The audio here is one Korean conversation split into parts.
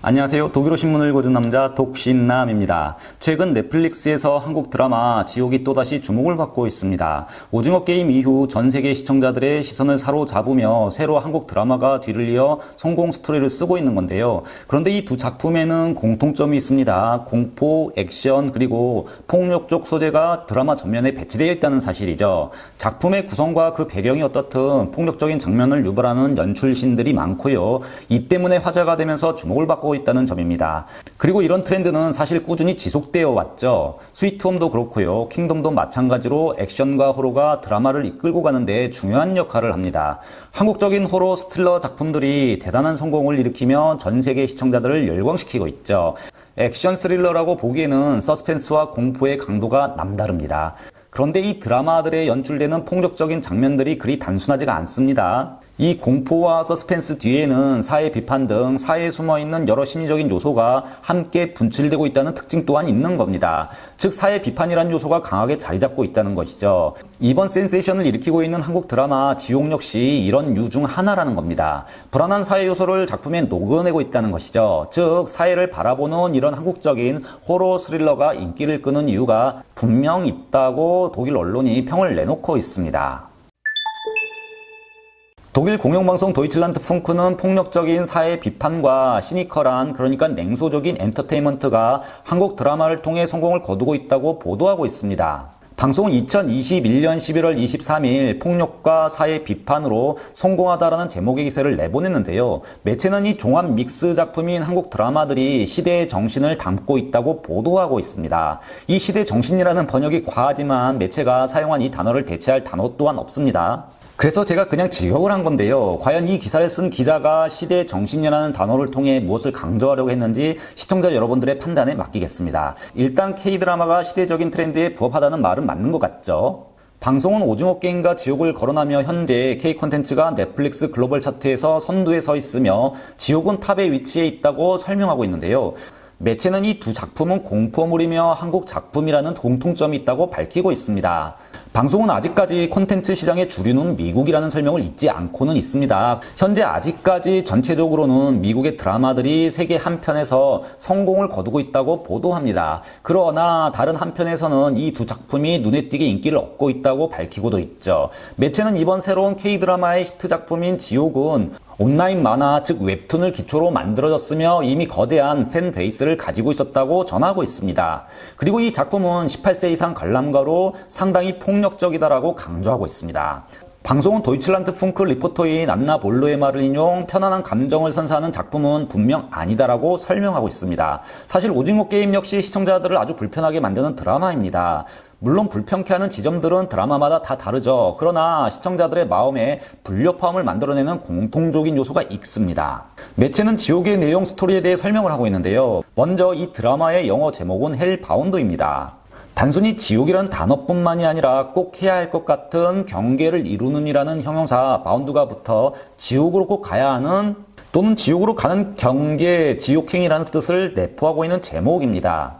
안녕하세요. 독일어 신문을 읽어준 남자 독신남입니다. 최근 넷플릭스에서 한국 드라마 지옥이 또다시 주목을 받고 있습니다. 오징어 게임 이후 전 세계 시청자들의 시선을 사로잡으며 새로 한국 드라마가 뒤를 이어 성공 스토리를 쓰고 있는 건데요. 그런데 이 두 작품에는 공통점이 있습니다. 공포, 액션, 그리고 폭력적 소재가 드라마 전면에 배치되어 있다는 사실이죠. 작품의 구성과 그 배경이 어떻든 폭력적인 장면을 유발하는 연출신들이 많고요. 이 때문에 화제가 되면서 주목을 받고 있다는 점입니다. 그리고 이런 트렌드는 사실 꾸준히 지속되어 왔죠. 스위트홈도 그렇고요. 킹덤도 마찬가지로 액션과 호러가 드라마를 이끌고 가는데 중요한 역할을 합니다. 한국적인 호러 스릴러 작품들이 대단한 성공을 일으키며 전 세계 시청자들을 열광시키고 있죠. 액션 스릴러라고 보기에는 서스펜스와 공포의 강도가 남다릅니다. 그런데 이 드라마들에 연출되는 폭력적인 장면들이 그리 단순하지가 않습니다. 이 공포와 서스펜스 뒤에는 사회 비판 등 사회에 숨어있는 여러 심리적인 요소가 함께 분출되고 있다는 특징 또한 있는 겁니다. 즉 사회 비판이라는 요소가 강하게 자리 잡고 있다는 것이죠. 이번 센세이션을 일으키고 있는 한국 드라마 지옥 역시 이런 유 중 하나라는 겁니다. 불안한 사회 요소를 작품에 녹여내고 있다는 것이죠. 즉 사회를 바라보는 이런 한국적인 호러 스릴러가 인기를 끄는 이유가 분명 있다고 독일 언론이 평을 내놓고 있습니다. 독일 공영방송 도이칠란드 funk는 폭력적인 사회 비판과 시니컬한 그러니까 냉소적인 엔터테인먼트가 한국 드라마를 통해 성공을 거두고 있다고 보도하고 있습니다. 방송은 2021년 11월 23일 폭력과 사회 비판으로 성공하다라는 제목의 기사를 내보냈는데요. 매체는 이 종합 믹스 작품인 한국 드라마들이 시대의 정신을 담고 있다고 보도하고 있습니다. 이 시대 정신이라는 번역이 과하지만 매체가 사용한 이 단어를 대체할 단어 또한 없습니다. 그래서 제가 그냥 직역을 한 건데요. 과연 이 기사를 쓴 기자가 시대의 정신이라는 단어를 통해 무엇을 강조하려고 했는지 시청자 여러분들의 판단에 맡기겠습니다. 일단 K드라마가 시대적인 트렌드에 부합하다는 말은 맞는 것 같죠. 방송은 오징어 게임과 지옥을 거론하며 현재 K콘텐츠가 넷플릭스 글로벌 차트에서 선두에 서 있으며 지옥은 탑에 위치해 있다고 설명하고 있는데요. 매체는 이 두 작품은 공포물이며 한국 작품이라는 공통점이 있다고 밝히고 있습니다. 방송은 아직까지 콘텐츠 시장의 주류는 미국이라는 설명을 잊지 않고는 있습니다. 현재 아직까지 전체적으로는 미국의 드라마들이 세계 한편에서 성공을 거두고 있다고 보도합니다. 그러나 다른 한편에서는 이 두 작품이 눈에 띄게 인기를 얻고 있다고 밝히고도 있죠. 매체는 이번 새로운 K드라마의 히트 작품인 지옥은 온라인 만화 즉 웹툰을 기초로 만들어졌으며 이미 거대한 팬 베이스를 가지고 있었다고 전하고 있습니다. 그리고 이 작품은 18세 이상 관람가로 상당히 폭력적이다라고 강조하고 있습니다. 방송은 도이칠란드 funk리포터인 안나 볼로의 말을 인용 편안한 감정을 선사하는 작품은 분명 아니다라고 설명하고 있습니다. 사실 오징어 게임 역시 시청자들을 아주 불편하게 만드는 드라마입니다. 물론 불편케 하는 지점들은 드라마마다 다 다르죠. 그러나 시청자들의 마음에 불협화음을 만들어내는 공통적인 요소가 있습니다. 매체는 지옥의 내용 스토리에 대해 설명을 하고 있는데요. 먼저 이 드라마의 영어 제목은 헬바운드입니다. 단순히 지옥이라는 단어뿐만이 아니라 꼭 해야 할 것 같은 경계를 이루는 이라는 형용사 바운드가 붙어 지옥으로 꼭 가야 하는 또는 지옥으로 가는 경계, 지옥행이라는 뜻을 내포하고 있는 제목입니다.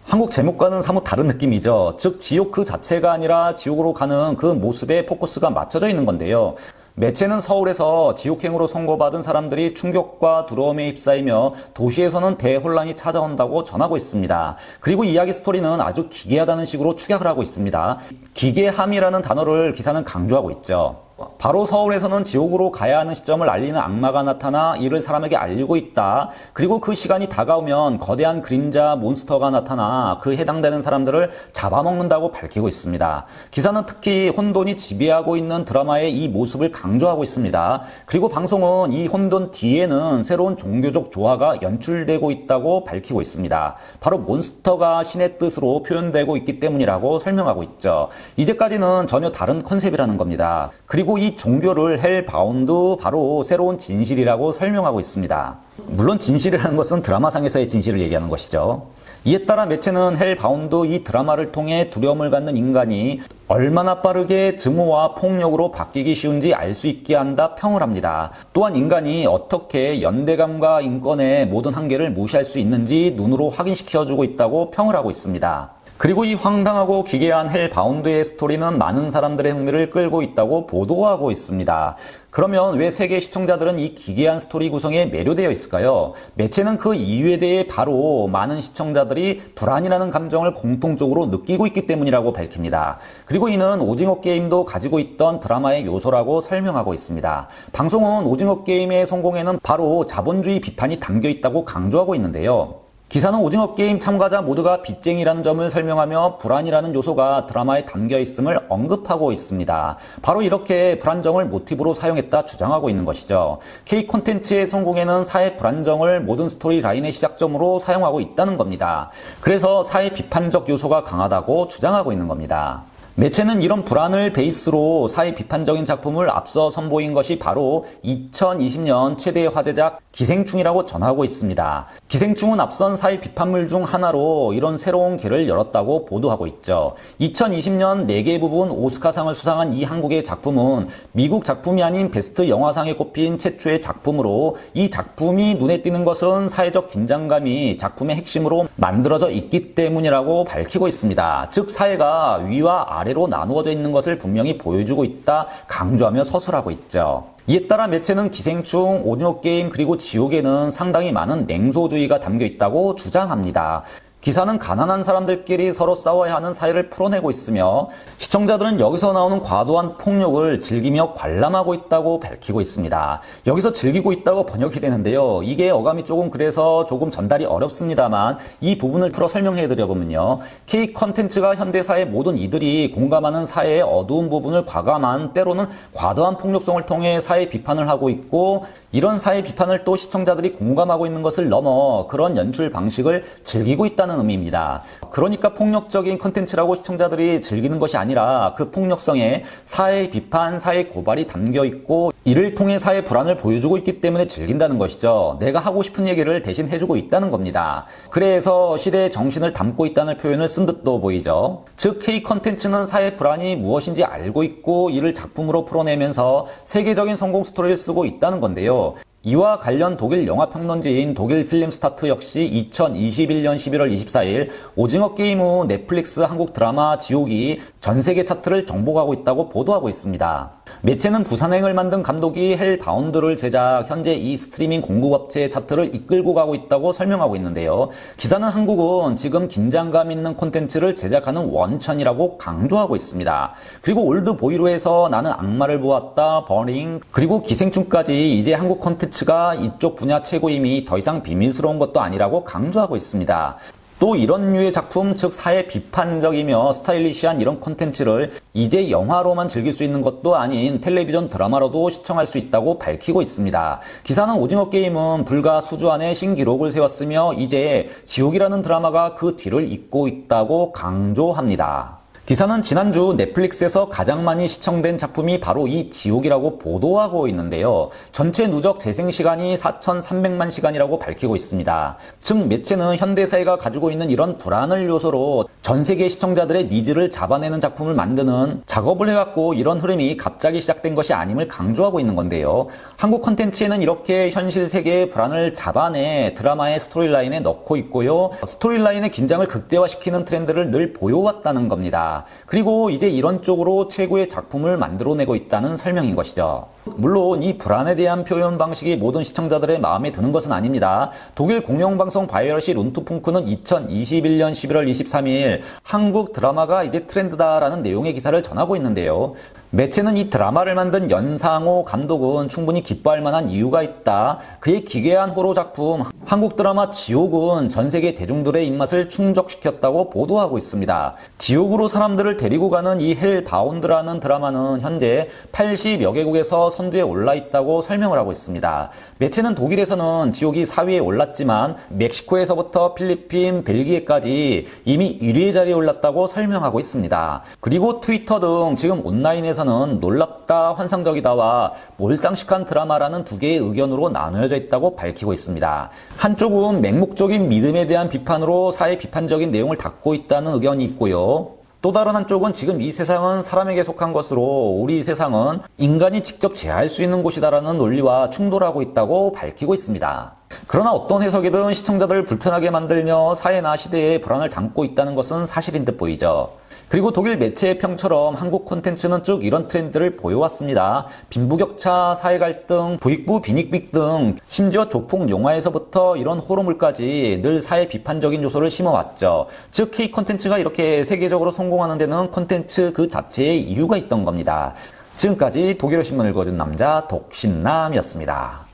한국 제목과는 사뭇 다른 느낌이죠. 즉 지옥 그 자체가 아니라 지옥으로 가는 그 모습에 포커스가 맞춰져 있는 건데요. 매체는 서울에서 지옥행으로 선고받은 사람들이 충격과 두려움에 휩싸이며 도시에서는 대혼란이 찾아온다고 전하고 있습니다. 그리고 이야기 스토리는 아주 기괴하다는 식으로 축약을 하고 있습니다. 기괴함이라는 단어를 기사는 강조하고 있죠. 바로 서울에서는 지옥으로 가야 하는 시점을 알리는 악마가 나타나 이를 사람에게 알리고 있다. 그리고 그 시간이 다가오면 거대한 그림자 몬스터가 나타나 그 해당되는 사람들을 잡아먹는다고 밝히고 있습니다. 기사는 특히 혼돈이 지배하고 있는 드라마의 이 모습을 강조하고 있습니다. 그리고 방송은 이 혼돈 뒤에는 새로운 종교적 조화가 연출되고 있다고 밝히고 있습니다. 바로 몬스터가 신의 뜻으로 표현되고 있기 때문이라고 설명하고 있죠. 이제까지는 전혀 다른 컨셉이라는 겁니다. 그리고 이 종교를 헬바운드 바로 새로운 진실이라고 설명하고 있습니다. 물론 진실이라는 것은 드라마상에서의 진실을 얘기하는 것이죠. 이에 따라 매체는 헬바운드 이 드라마를 통해 두려움을 갖는 인간이 얼마나 빠르게 증오와 폭력으로 바뀌기 쉬운지 알 수 있게 한다 평을 합니다. 또한 인간이 어떻게 연대감과 인권의 모든 한계를 무시할 수 있는지 눈으로 확인시켜주고 있다고 평을 하고 있습니다. 그리고 이 황당하고 기괴한 헬바운드의 스토리는 많은 사람들의 흥미를 끌고 있다고 보도하고 있습니다. 그러면 왜 세계 시청자들은 이 기괴한 스토리 구성에 매료되어 있을까요? 매체는 그 이유에 대해 바로 많은 시청자들이 불안이라는 감정을 공통적으로 느끼고 있기 때문이라고 밝힙니다. 그리고 이는 오징어 게임도 가지고 있던 드라마의 요소라고 설명하고 있습니다. 방송은 오징어 게임의 성공에는 바로 자본주의 비판이 담겨 있다고 강조하고 있는데요. 기사는 오징어 게임 참가자 모두가 빚쟁이라는 점을 설명하며 불안이라는 요소가 드라마에 담겨 있음을 언급하고 있습니다. 바로 이렇게 불안정을 모티브로 사용했다 주장하고 있는 것이죠. K 콘텐츠의 성공에는 사회 불안정을 모든 스토리 라인의 시작점으로 사용하고 있다는 겁니다. 그래서 사회 비판적 요소가 강하다고 주장하고 있는 겁니다. 매체는 이런 불안을 베이스로 사회 비판적인 작품을 앞서 선보인 것이 바로 2020년 최대의 화제작 기생충이라고 전하고 있습니다. 기생충은 앞선 사회 비판물 중 하나로 이런 새로운 길을 열었다고 보도하고 있죠. 2020년 4개 부분 오스카상을 수상한 이 한국의 작품은 미국 작품이 아닌 베스트 영화상에 꼽힌 최초의 작품으로 이 작품이 눈에 띄는 것은 사회적 긴장감이 작품의 핵심으로 만들어져 있기 때문이라고 밝히고 있습니다. 즉 사회가 위와 아래로 나누어져 있는 것을 분명히 보여주고 있다 강조하며 서술하고 있죠. 이에 따라 매체는 기생충, 오징어 게임 그리고 지옥에는 상당히 많은 냉소주의가 담겨 있다고 주장합니다. 기사는 가난한 사람들끼리 서로 싸워야 하는 사회를 풀어내고 있으며 시청자들은 여기서 나오는 과도한 폭력을 즐기며 관람하고 있다고 밝히고 있습니다. 여기서 즐기고 있다고 번역이 되는데요. 이게 어감이 조금 그래서 조금 전달이 어렵습니다만 이 부분을 풀어 설명해 드려보면요. K 컨텐츠가 현대사의 모든 이들이 공감하는 사회의 어두운 부분을 과감한 때로는 과도한 폭력성을 통해 사회 비판을 하고 있고 이런 사회 비판을 또 시청자들이 공감하고 있는 것을 넘어 그런 연출 방식을 즐기고 있다는 의미입니다. 그러니까 폭력적인 콘텐츠라고 시청자들이 즐기는 것이 아니라 그 폭력성에 사회 비판, 사회 고발이 담겨 있고 이를 통해 사회 불안을 보여주고 있기 때문에 즐긴다는 것이죠. 내가 하고 싶은 얘기를 대신 해주고 있다는 겁니다. 그래서 시대의 정신을 담고 있다는 표현을 쓴 듯도 보이죠. 즉 K 콘텐츠는 사회 불안이 무엇인지 알고 있고 이를 작품으로 풀어내면서 세계적인 성공 스토리를 쓰고 있다는 건데요. 이와 관련 독일 영화평론지인 독일 필름스타트 역시 2021년 11월 24일 오징어 게임 후 넷플릭스 한국 드라마 지옥이 전세계 차트를 정복하고 있다고 보도하고 있습니다. 매체는 부산행을 만든 감독이 헬바운드를 제작, 현재 이 스트리밍 공급업체의 차트를 이끌고 가고 있다고 설명하고 있는데요. 기사는 한국은 지금 긴장감 있는 콘텐츠를 제작하는 원천이라고 강조하고 있습니다. 그리고 올드보이로 해서 나는 악마를 보았다, 버닝, 그리고 기생충까지 이제 한국 콘텐츠가 이쪽 분야 최고임이 더 이상 비밀스러운 것도 아니라고 강조하고 있습니다. 또 이런 류의 작품, 즉 사회 비판적이며 스타일리시한 이런 콘텐츠를 이제 영화로만 즐길 수 있는 것도 아닌 텔레비전 드라마로도 시청할 수 있다고 밝히고 있습니다. 기사는 오징어 게임은 불과 수주 안에 신기록을 세웠으며 이제 지옥이라는 드라마가 그 뒤를 잇고 있다고 강조합니다. 기사는 지난주 넷플릭스에서 가장 많이 시청된 작품이 바로 이 지옥이라고 보도하고 있는데요. 전체 누적 재생시간이 4,300만 시간이라고 밝히고 있습니다. 즉 매체는 현대사회가 가지고 있는 이런 불안을 요소로 전 세계 시청자들의 니즈를 잡아내는 작품을 만드는 작업을 해왔고 이런 흐름이 갑자기 시작된 것이 아님을 강조하고 있는 건데요. 한국 콘텐츠에는 이렇게 현실 세계의 불안을 잡아내 드라마의 스토리라인에 넣고 있고요. 스토리라인의 긴장을 극대화시키는 트렌드를 늘 보여왔다는 겁니다. 그리고 이제 이런 쪽으로 최고의 작품을 만들어내고 있다는 설명인 것이죠. 물론 이 불안에 대한 표현 방식이 모든 시청자들의 마음에 드는 것은 아닙니다. 독일 공영방송 바이에르시 룬트풍크는 2021년 11월 23일 한국 드라마가 이제 트렌드다라는 내용의 기사를 전하고 있는데요. 매체는 이 드라마를 만든 연상호 감독은 충분히 기뻐할 만한 이유가 있다. 그의 기괴한 호러 작품 한국 드라마 지옥은 전 세계 대중들의 입맛을 충족시켰다고 보도하고 있습니다. 지옥으로 사람들을 데리고 가는 이 헬바운드라는 드라마는 현재 80여 개국에서 선두에 올라 있다고 설명을 하고 있습니다. 매체는 독일에서는 지옥이 4위에 올랐지만 멕시코에서부터 필리핀, 벨기에까지 이미 1위의 자리에 올랐다고 설명하고 있습니다. 그리고 트위터 등 지금 온라인에서는 놀랍다, 환상적이다와 몰상식한 드라마라는 두 개의 의견으로 나누어져 있다고 밝히고 있습니다. 한쪽은 맹목적인 믿음에 대한 비판으로 사회 비판적인 내용을 담고 있다는 의견이 있고요. 또 다른 한쪽은 지금 이 세상은 사람에게 속한 것으로 우리 세상은 인간이 직접 제어할 수 있는 곳이다라는 논리와 충돌하고 있다고 밝히고 있습니다. 그러나 어떤 해석이든 시청자들을 불편하게 만들며 사회나 시대에 불안을 담고 있다는 것은 사실인 듯 보이죠. 그리고 독일 매체의 평처럼 한국 콘텐츠는 쭉 이런 트렌드를 보여왔습니다. 빈부격차, 사회갈등, 부익부, 빈익빈 등 심지어 조폭 영화에서부터 이런 호러물까지 늘 사회 비판적인 요소를 심어왔죠. 즉 K 콘텐츠가 이렇게 세계적으로 성공하는 데는 콘텐츠 그 자체의 이유가 있던 겁니다. 지금까지 독일어 신문을 읽어준 남자 독신남이었습니다.